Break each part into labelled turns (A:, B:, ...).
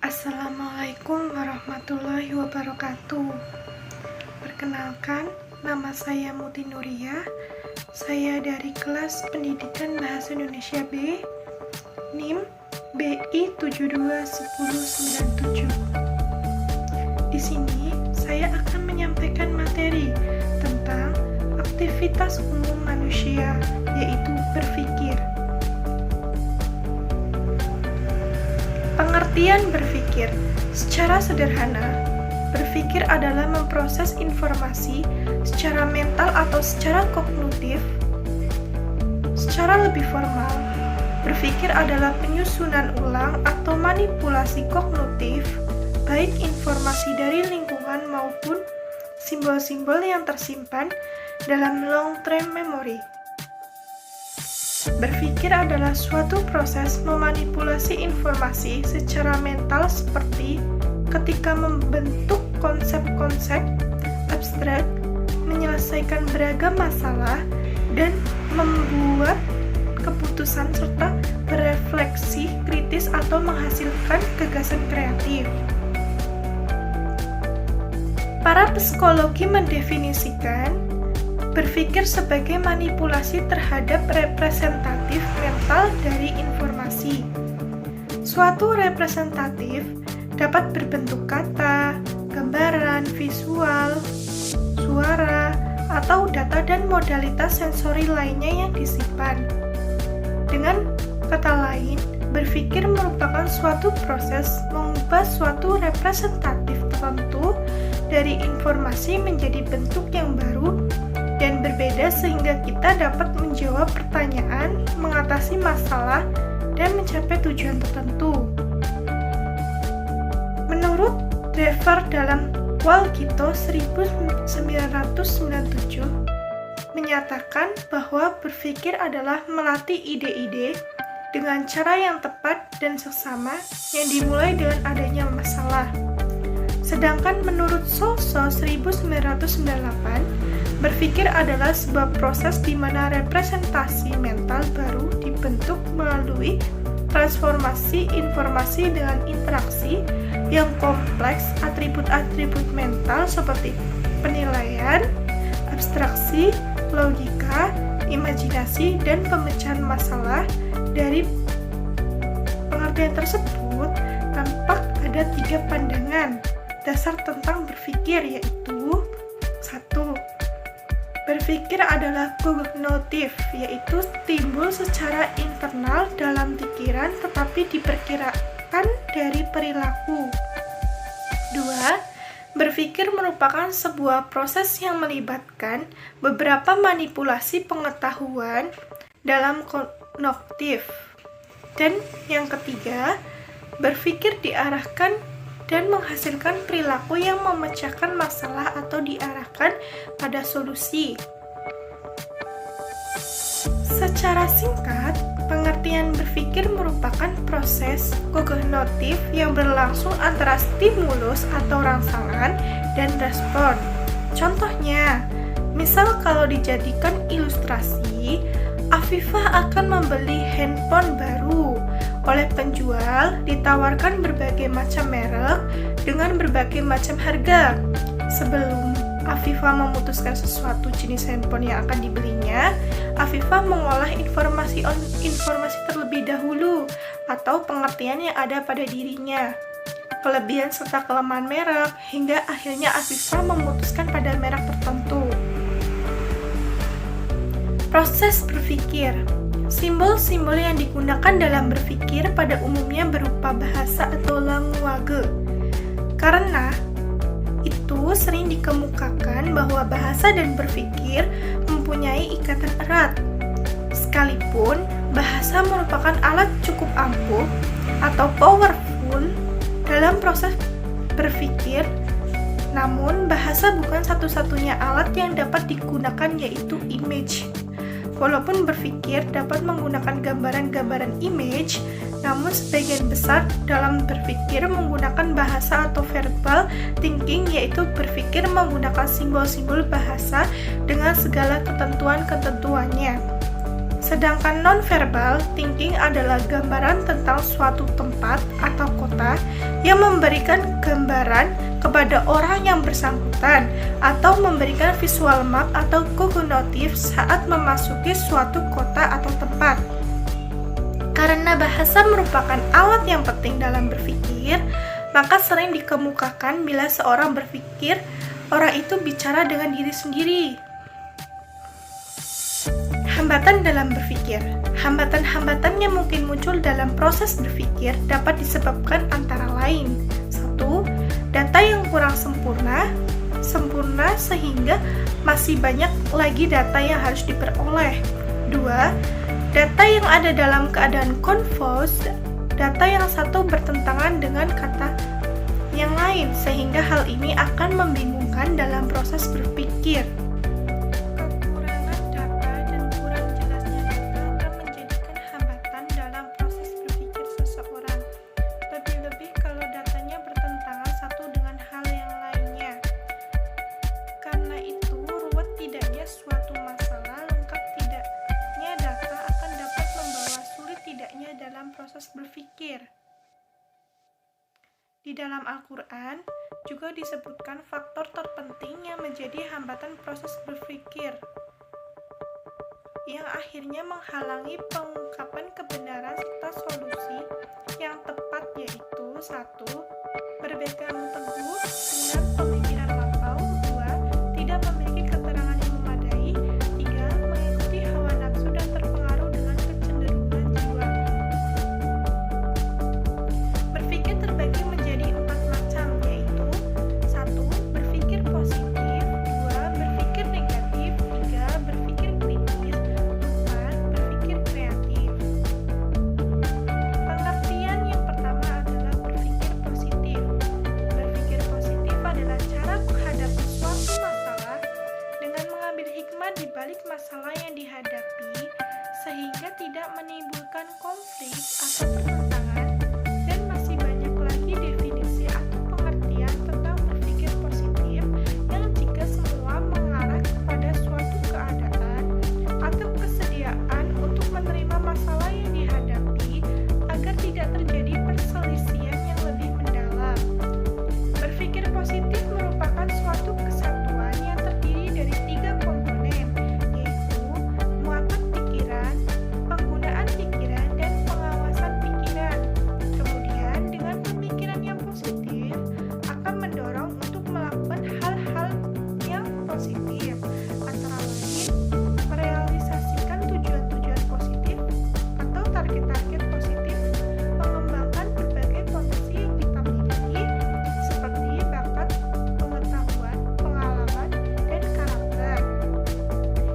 A: Assalamualaikum warahmatullahi wabarakatuh. Perkenalkan, nama saya Muti Nuriyah. Saya dari kelas Pendidikan Bahasa Indonesia B, NIM BI 721097. Di sini saya akan menyampaikan materi tentang aktivitas umum manusia, yaitu berpikir. Pengertian berpikir secara sederhana, berpikir adalah memproses informasi secara mental atau secara kognitif. Secara lebih formal, berpikir adalah penyusunan ulang atau manipulasi kognitif, baik informasi dari lingkungan maupun simbol-simbol yang tersimpan dalam long-term memory. Berpikir adalah suatu proses memanipulasi informasi secara mental seperti ketika membentuk konsep-konsep abstrak, menyelesaikan beragam masalah, dan membuat keputusan serta berefleksi kritis atau menghasilkan gagasan kreatif. Para psikologi mendefinisikan berpikir sebagai manipulasi terhadap representatif mental dari informasi. Suatu representatif dapat berbentuk kata, gambaran, visual, suara, atau data dan modalitas sensori lainnya yang disimpan. Dengan kata lain, berpikir merupakan suatu proses mengubah suatu representatif tertentu dari informasi menjadi bentuk yang baru dan berbeda sehingga kita dapat menjawab pertanyaan, mengatasi masalah, dan mencapai tujuan tertentu. Menurut Drever dalam Walgito 1997 menyatakan bahwa berpikir adalah melatih ide-ide dengan cara yang tepat dan seksama yang dimulai dengan adanya masalah. Sedangkan menurut Solso 1998, berpikir adalah sebuah proses di mana representasi mental baru dibentuk melalui transformasi informasi dengan interaksi yang kompleks atribut-atribut mental seperti penilaian, abstraksi, logika, imajinasi, dan pemecahan masalah. Dari pengertian tersebut, tampak ada 3 pandangan dasar tentang berpikir, yaitu 1. Berpikir adalah kognitif, yaitu timbul secara internal dalam pikiran tetapi diperkirakan dari perilaku. 2. Berpikir merupakan sebuah proses yang melibatkan beberapa manipulasi pengetahuan dalam kognitif. Dan yang ketiga, berpikir diarahkan dan menghasilkan perilaku yang memecahkan masalah atau diarahkan pada solusi. Secara singkat, pengertian berpikir merupakan proses kognitif yang berlangsung antara stimulus atau rangsangan dan respon. Contohnya, misal kalau dijadikan ilustrasi, Afifah akan membeli handphone baru. Oleh penjual, ditawarkan berbagai macam merek dengan berbagai macam harga. Sebelum Afifah memutuskan sesuatu jenis handphone yang akan dibelinya, Afifah mengolah informasi terlebih dahulu atau pengertian yang ada pada dirinya, kelebihan serta kelemahan merek, hingga akhirnya Afifah memutuskan pada merek tertentu. Proses berpikir. Simbol-simbol yang digunakan dalam berpikir pada umumnya berupa bahasa atau language. Karena itu sering dikemukakan bahwa bahasa dan berpikir mempunyai ikatan erat. Sekalipun bahasa merupakan alat cukup ampuh atau powerful dalam proses berpikir, namun bahasa bukan satu-satunya alat yang dapat digunakan, yaitu image. Walaupun berpikir dapat menggunakan gambaran-gambaran image, namun sebagian besar dalam berpikir menggunakan bahasa atau verbal thinking, yaitu berpikir menggunakan simbol-simbol bahasa dengan segala ketentuan-ketentuannya. Sedangkan non-verbal thinking adalah gambaran tentang suatu tempat atau kota yang memberikan gambaran kepada orang yang bersangkutan atau memberikan visual map atau kognitif saat memasuki suatu kota atau tempat. Karena bahasa merupakan alat yang penting dalam berpikir, maka sering dikemukakan bila seorang berpikir, orang itu bicara dengan diri sendiri. Hambatan dalam berpikir. Hambatan-hambatan yang mungkin muncul dalam proses berpikir dapat disebabkan antara lain: 1. Data yang kurang sempurna sehingga masih banyak lagi data yang harus diperoleh. 2. Data yang ada dalam keadaan confused, data yang satu bertentangan dengan kata yang lain, sehingga hal ini akan membingungkan dalam proses berpikir. Kekurangan data dan kurang jelasnya data akan menjadikan hambatan dalam proses berpikir seseorang, lebih-lebih kalau datanya bertentangan satu dengan hal yang lainnya. Karena itu, ruwet tidaknya suatu masalah, lengkap tidaknya data akan dapat membawa sulit tidaknya dalam proses berpikir. Di dalam Al-Quran juga disebutkan faktor terpenting yang menjadi hambatan proses berpikir, yang akhirnya menghalangi pengungkapan kebenaran serta solusi yang tepat, yaitu 1. Berpegang teguh dengan pemikiran lampau. 2. Tidak memiliki keterangan yang memadai. 3. Mengikuti hawa nafsu dan terpengaruh dengan kecenderungan jiwa. Berpikir terbagi menjadi 4 macam, yaitu 1. Berpikir positif. 2. Berpikir negatif. 3. Berpikir kritis. 4. Berpikir kreatif. Pengertian yang pertama adalah berpikir positif. Berpikir positif adalah cara menghadapi suatu masalah dengan mengambil hikmah di balik masalah yang dihadapi, sehingga tidak menimbulkan konflik atau pertentangan. Dan masih banyak lagi definisi atau pengertian tentang berpikir positif yang jika semua mengarah kepada suatu keadaan atau kesediaan untuk menerima masalah yang dihadapi agar tidak terjadi perselisihan yang lebih mendalam. Berpikir positif merupakan suatu kesatuan yang terdiri dari 3 komponen, yaitu muatan pikiran, penggunaan pikiran, dan pengawasan pikiran. Kemudian, dengan pemikiran yang positif akan mendorong untuk melakukan hal-hal yang positif, antara lain merealisasikan tujuan-tujuan positif atau target-target positif, mengembangkan berbagai potensi yang kita miliki seperti bakat, pengetahuan, pengalaman, dan karakter,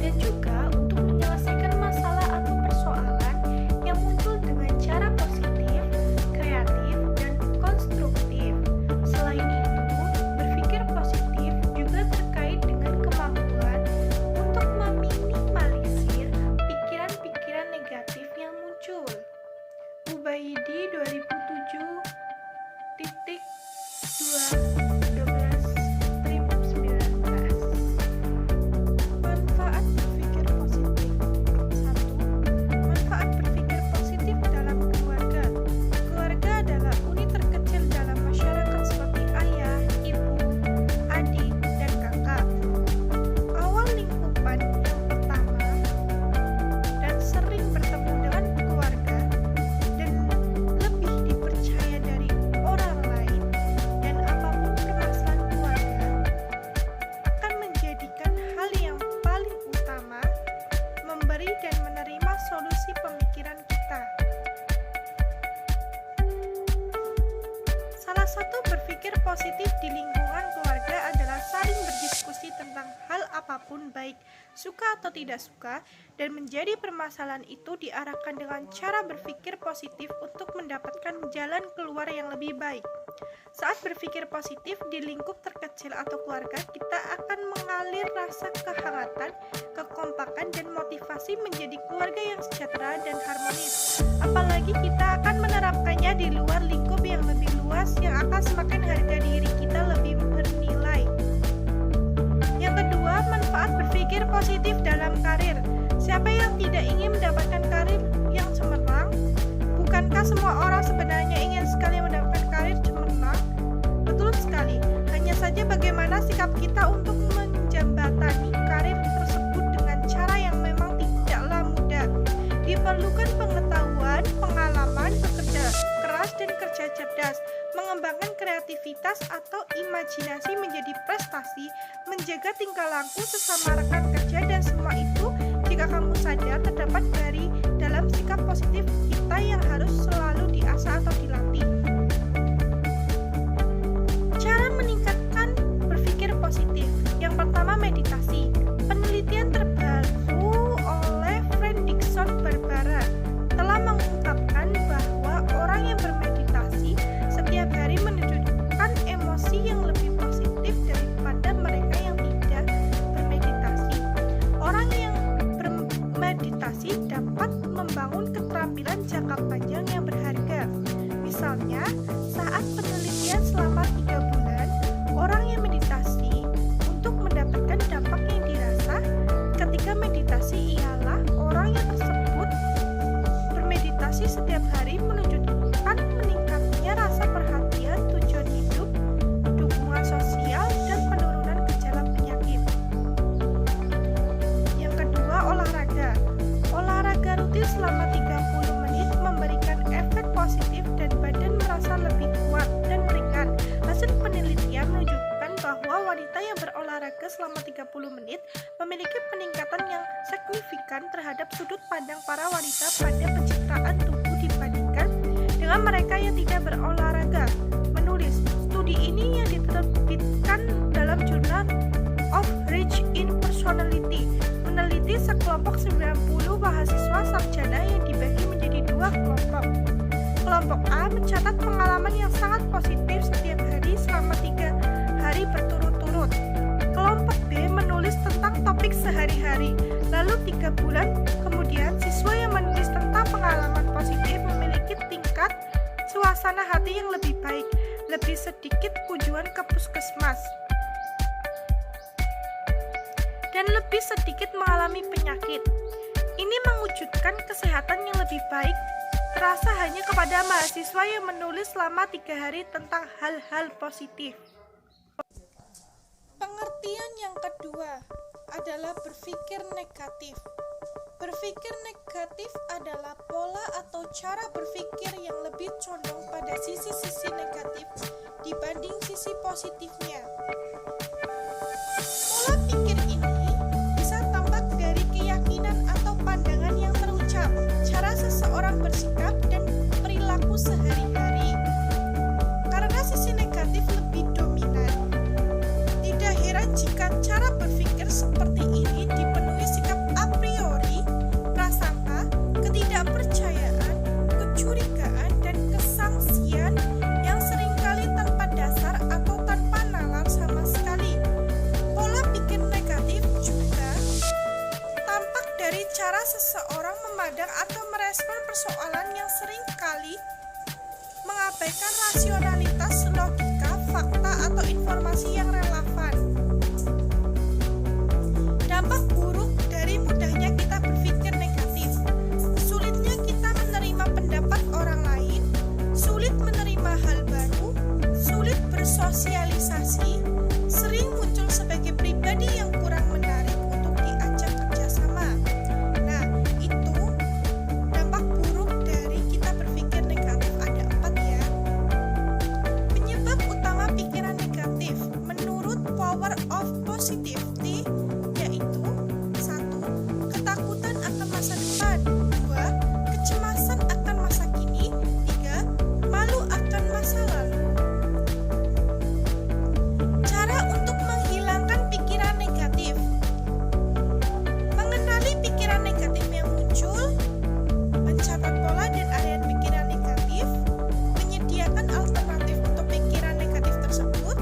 A: dan juga untuk menyelesaikan masalah atau persoalan yang muncul dengan cara positif, kreatif, dan konstruktif. Selain itu, berpikir positif juga terkait dengan kemampuan untuk meminimalisir pikiran-pikiran negatif yang muncul. Ubaidi 2007.2/12/2019. Manfaat berpikir positif. 1. Manfaat berpikir positif dalam keluarga. Keluarga adalah unit terkecil dalam masyarakat seperti ayah, ibu, adik, dan kakak. Awal lingkupan yang pertama dan sering bertemu dengan keluarga dan lebih dipercaya dari orang lain, dan apapun permasalahan keluarga akan menjadikan hal yang paling utama memberi dan menerima solusi pemikiran kita. Salah satu berpikir positif di lingkungan keluarga adalah saling berdiskusi tentang hal apapun, baik suka atau tidak suka, dan menjadi permasalahan itu diarahkan dengan cara berpikir positif untuk mendapatkan jalan keluar yang lebih baik. Saat berpikir positif di lingkup terkecil atau keluarga, kita akan mengalir rasa kehangatan, kekompakan, dan motivasi menjadi keluarga yang sejahtera dan harmonis. Apalagi kita akan menerapkannya di luar lingkup yang lebih luas, yang akan semakin harga diri kita lebih bernilai. Yang kedua, manfaat berpikir positif dalam karir. Siapa yang tidak ingin mendapatkan karir yang cemerlang? Bukankah semua orang sebenarnya ingin sekali mendapatkan karir cemerlang? sikap kita untuk menjembatani karir tersebut dengan cara yang memang tidaklah mudah. Diperlukan pengetahuan, pengalaman, bekerja keras dan kerja cerdas, mengembangkan kreativitas atau imajinasi menjadi prestasi, menjaga tingkah laku sesama rekan kerja, dan semua itu jika kamu sadar terdapat dari dalam sikap positif kita yang harus selalu diasah atau dilatih. Cara meningkatkan berpikir positif. Yang pertama, meditasi. Penelitian terbaru oleh Fredrickson Barbara telah mengungkapkan bahwa orang yang bermeditasi setiap hari menunjukkan emosi yang lebih positif daripada mereka yang tidak bermeditasi. Orang yang bermeditasi dapat membangun keterampilan jangka panjang yang berharga. Misalnya, saat penelitian selama 3 bulan, orang yang meditasi untuk mendapatkan dampak yang dirasa ketika meditasi ialah orang yang tersebut bermeditasi setiap hari menunjukkan meningkatnya rasa perhatian, tujuan hidup, dukungan sosial, dan penurunan gejala penyakit. Yang kedua, olahraga. Olahraga rutin selama 30 menit memberikan efek positif dan badan merasa lebih kuat dan ringan. Hasil penelitian menunjukkan bahwa wanita yang berolahraga selama 30 menit memiliki peningkatan yang signifikan terhadap sudut pandang para wanita pada pencitraan tubuh dibandingkan dengan mereka yang tidak berolahraga. Menulis, studi ini yang diterbitkan dalam Journal of Research in Personality meneliti sekelompok 90 mahasiswa sarjana yang dibagi menjadi 2 kelompok. Kelompok A mencatat pengalaman yang sangat positif setiap hari selama 3 hari berturut-turut. Kelompok B menulis tentang topik sehari-hari. Lalu 3 bulan kemudian, siswa yang menulis tentang pengalaman positif memiliki tingkat suasana hati yang lebih baik, lebih sedikit kunjungan ke puskesmas, dan lebih sedikit mengalami penyakit. Ini mewujudkan kesehatan yang lebih baik terasa hanya kepada mahasiswa yang menulis selama 3 hari tentang hal-hal positif. Pengertian yang kedua adalah berpikir negatif. Berpikir negatif adalah pola atau cara berpikir yang lebih condong pada sisi-sisi negatif dibanding sisi positifnya. Pola pikir ini bisa tampak dari keyakinan atau pandangan yang terucap, cara seseorang bersikap, dan perilaku sehari-hari. Karena sisi negatif lebih dominan, tidak heran jika cara berpikir seperti ini dipenuhi sikap a priori, prasangka, ketidakpercayaan, kecurigaan, dan kesangsian yang seringkali tanpa dasar atau tanpa nalar sama sekali. Pola pikir negatif juga tampak dari cara seseorang memandang atau merespon persoalan yang seringkali mengabaikan rasionalitas, logika, fakta, atau informasi yang relevan. Dampak buruk dari mudahnya kita berpikir negatif: sulitnya kita menerima pendapat orang lain, sulit menerima hal baru, sulit bersosialisasi, sering muncul sebagai pribadi yang kurang menarik untuk diajak kerjasama. Nah, itu dampak buruk dari kita berpikir negatif. Ada 4 ya. Penyebab utama pikiran negatif menurut Power of Positivity yaitu 1. Ketakutan akan masa depan, 2. Kecemasan akan masa kini, 3. Malu akan masa lalu. Cara untuk menghilangkan pikiran negatif. Mengenali pikiran negatif yang muncul, mencatat pola dan area pikiran negatif, menyediakan alternatif untuk pikiran negatif tersebut,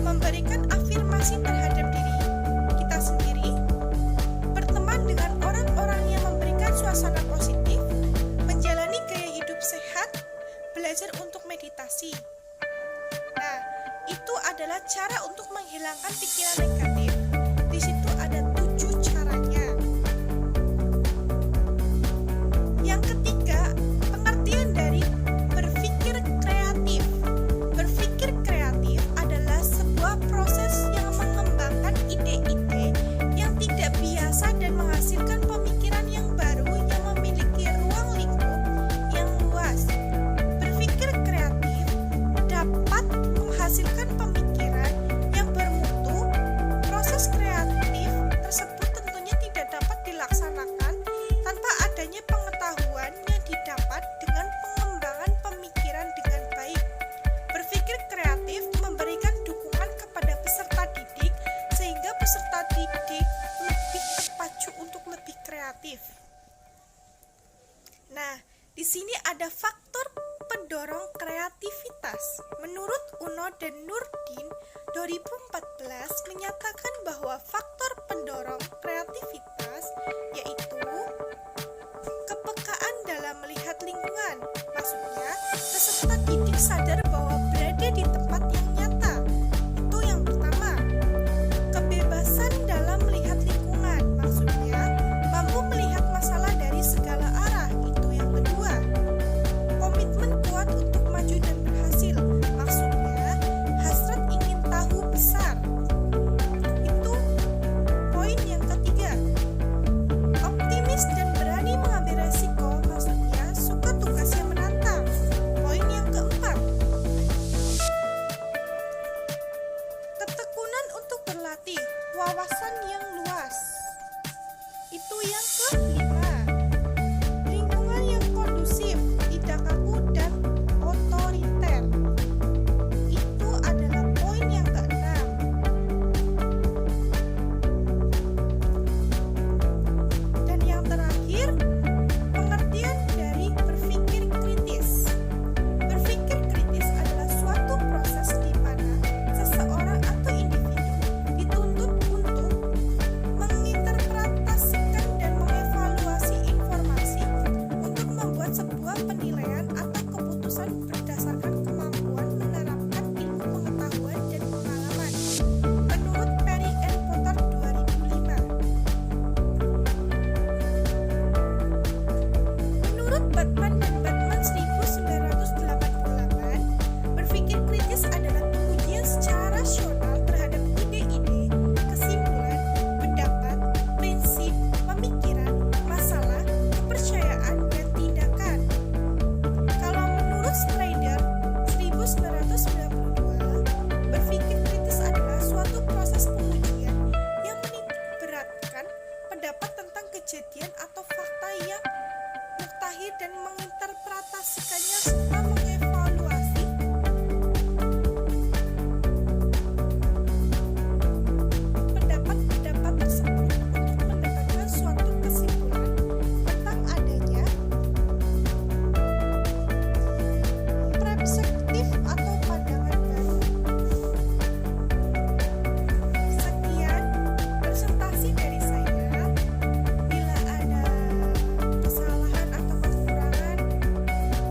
A: memberikan afirmasi terhadap diri kita sendiri, berteman dengan orang-orang yang memberikan suasana positif, menjalani gaya hidup sehat, belajar untuk meditasi. Nah, itu adalah cara untuk menghilangkan pikiran negatif. Di situ ada 7 caranya. Yang ketiga, pengertian dari berpikir kreatif. Berpikir kreatif adalah sebuah proses yang mengembangkan menghasilkan pemikiran yang bermutu. Proses kreatif tersebut tentunya tidak dapat dilaksanakan tanpa adanya pengetahuan yang didapat dengan pengembangan pemikiran dengan baik. Berpikir kreatif memberikan dukungan kepada peserta didik sehingga peserta didik lebih terpacu untuk lebih kreatif. Nah, di sini ada faktor pendorong kreativitas. Menurut Uno dan Nurdin, 2014 menyatakan bahwa faktor pendorong kreativitas yaitu kepekaan dalam melihat lingkungan. Maksudnya, peserta didik sadar bahwa berada di tempat yang nyata. Itu yang pertama. Kebebasan dalam melihat lingkungan. Maksudnya, mampu melihat masalah dari segala arah. Itu yang kedua. Komitmen kuat untuk maju dan berhasil. Maksudnya, hasrat ingin tahu besar. Itu poin yang ketiga. Optimis dan berani mengambil resiko. Maksudnya, suka tugas yang menantang. Poin yang keempat. Ketekunan untuk berlatih. Wawasan yang luas. Itu yang kelima. Lingkungan yang kondusif, tidak kaku dan otoriter. Itu adalah poin yang keenam. Dan yang terakhir, pengertian dari berpikir kritis. Berpikir kritis adalah suatu proses di mana seseorang atau individu dituntut untuk menginterpretasikan dan mengevaluasi informasi untuk membuat sebuah penilaian atau keputusan berdasarkan kemampuan menerapkan ilmu pengetahuan dan pengalaman. Menurut Perry and Potter 2005. Menurut Batman dan Batman 1988, berpikir kritis adalah pengujian secara rasional terhadap ide-ide, kesimpulan, pendapat, prinsip, pemikiran, masalah, kepercayaan, dan tindakan. Kalau menurut Strider 1992, berpikir kritis adalah suatu proses pengujian yang menitikberatkan pendapat tentang kejadian atau fakta yang mutakhir dan menginterpretasikannya serta mengevaluasi pendapat-pendapat tersebut untuk mendapatkan suatu kesimpulan tentang adanya perspektif atau pandangan baru. Sekian presentasi dari saya. Bila ada kesalahan atau kekurangan,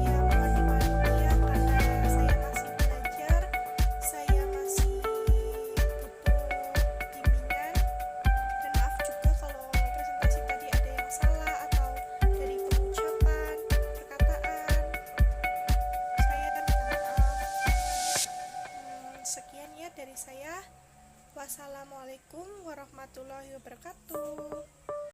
A: ya mohon dimaklumi ya, karena saya masih belajar, saya masih butuh bimbingan. Dan maaf juga kalau presentasi tadi ada yang salah atau dari pengucapan, perkataan, saya minta maaf. Sekian ya dari saya. Wassalamualaikum warahmatullahi wabarakatuh.